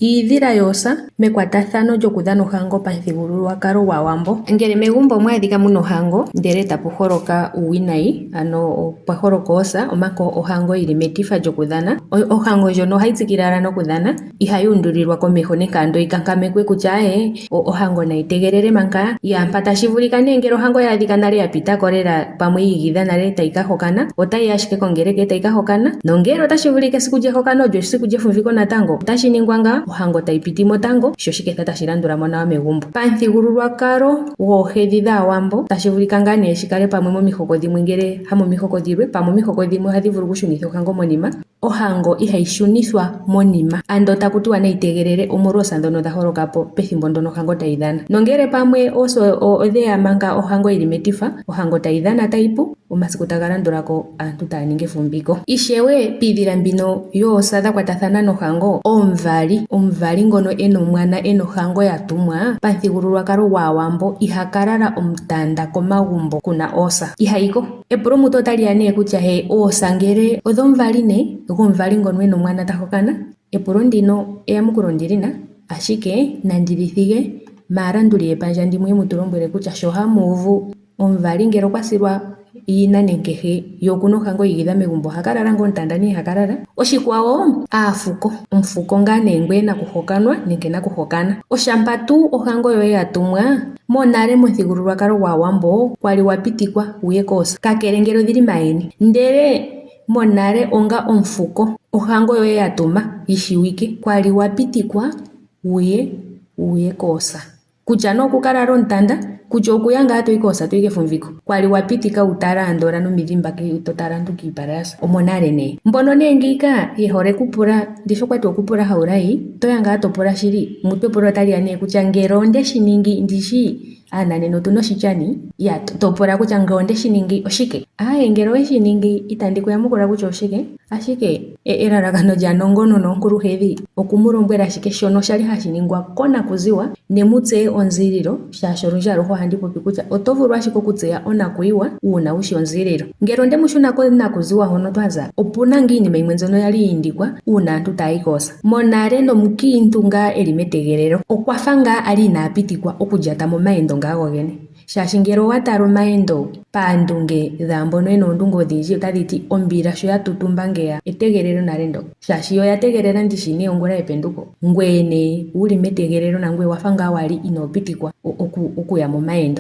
Iidhila yoosa mekwatathano lyokudhana ohango pamuthigululwakalo gwAawambo. Ngele megumbo omwaadhika muna ohango ndele tapu holoka uuwinayi, ano pwa holoka oosa omanga ohango yili metifa lyokudhana, ohango ndjono ohayi tsikile owala nokudhana, ihayi undulilwa komeho nenge ando yi kankamekwe kutya ohango nayi tegelele manga. Mpa tashi vulika ngele ohango ya adhika nale ya pitako lela pamwe yi igidha nale tayi ka hokana, otayi yi ashike kongeleka etayi ka hokana. Nongele otashi vulika esiku lyehokano olyo esiku lyefumviko natango, otashi ningwa ngaa ohango tayi pitimo tango, sho shiketha tashi landulamo nawa megumbo. Pamuthigululwakalo goohedhi dhAawambo tashi vulika ngaa shikale pamwe momihoko dhimwe ngele hamomihoko dhilwe, pamwe omihoko dhimwe ohadhi vulu okushunitha ohango monima. Ohango ihayi shunithwa monima, ando taku tiwa nayi tegelele omolwa oosa dhono dha holokapo pethimbo ndono ohango tayi dhana. Nongele pamwe oosa odheya manga ohango yili metifa, ohango tayi dhana tayi pu, omasiku taga landulako aantu taya ningi efumviko. Ishewe piidhila mbino yoosa dha kwatathana nohango, omuvali ngono ena omwana ena ohango ya tumwa, pamuthigululwakalo gwAawambo iha ka lala omutanda komagumbo kuna oosa, ihayiko. Epulo mutu otali ya kutya oosa ngele odhomuvali gomuvali ngono ena omwana ta hokana? Epulo ndino eyamukulo ondilina, ashike nandi li thige maalanduli yepandja ndimwe mu tulombwele kutya sho hamuuvu omuvali ngele okwa silwa iinanenkehe yo okuna ohango yiigidha megumbo oha ka lala ngaa omutanda iha ka lala. Oshikwawo aafuko, omufuko ngaa ngwe ena kuhokanwa nenge ena kuhokana. Oshampa tu ohango yoye ya tumwa, monale momuthigululwakalo gwAawambo kwali wa pitikwa wuye koosa, kakele ngele odhili maayeni. Ndele monale onga omufuko ohango yoye ya tuma yi shiwike, kwali wa pitikwa wuye koosa. Kutya nee oku ka lala omutanda, kutya okuya ngaa toyi koosa toyi kefumviko, kwali wa pitika wu tala andola nomidhimba to tala aantu kiipala yasa. Omonale mbono ngiika ye hole kupula, ndishi okwati okupula haulayi, toya ngaa topula shili, mutu epulo otali ya kutya ngele ondeshi ningi ndishi aananena otuna oshityani, topula kutya ngele ondeshi ningi oshike. Ngele oweshi ningi itandi ku yamukula kutya oshike, ashike elalakano lyanongonona onkuluhedhi okumulombwela ashike shono shali hashi ningwa konakuziwa, ne mutseye onzililo, shaashi olundji aluhe ohandi popi kutya oto vulu ashike okutseya onakuyiwa uuna wushi onzililo. Ngele ondemu shuna konakuziwa hono twaza, opuna ngaa iinima yimwe mbyono yali yiindikwa uuna aantu taya yi koosa. Monale nomukiintu ngaa eli metegelelo okwafa ngaa ali inaa pitikwa okulyata momayendo ngaa gogene, shaashi ngele owa tala omayendo paandunge dhaambono yena oondunge odhindji otadhi ti ombila sho ya tutumba ngeya etegelelo nale ndo, shaashi yo oya tegelela ndishi ongula yependuko, ngweye wuli metegelelo nangweye wafa ngaa wali inoo pitikwa okuya momayendo.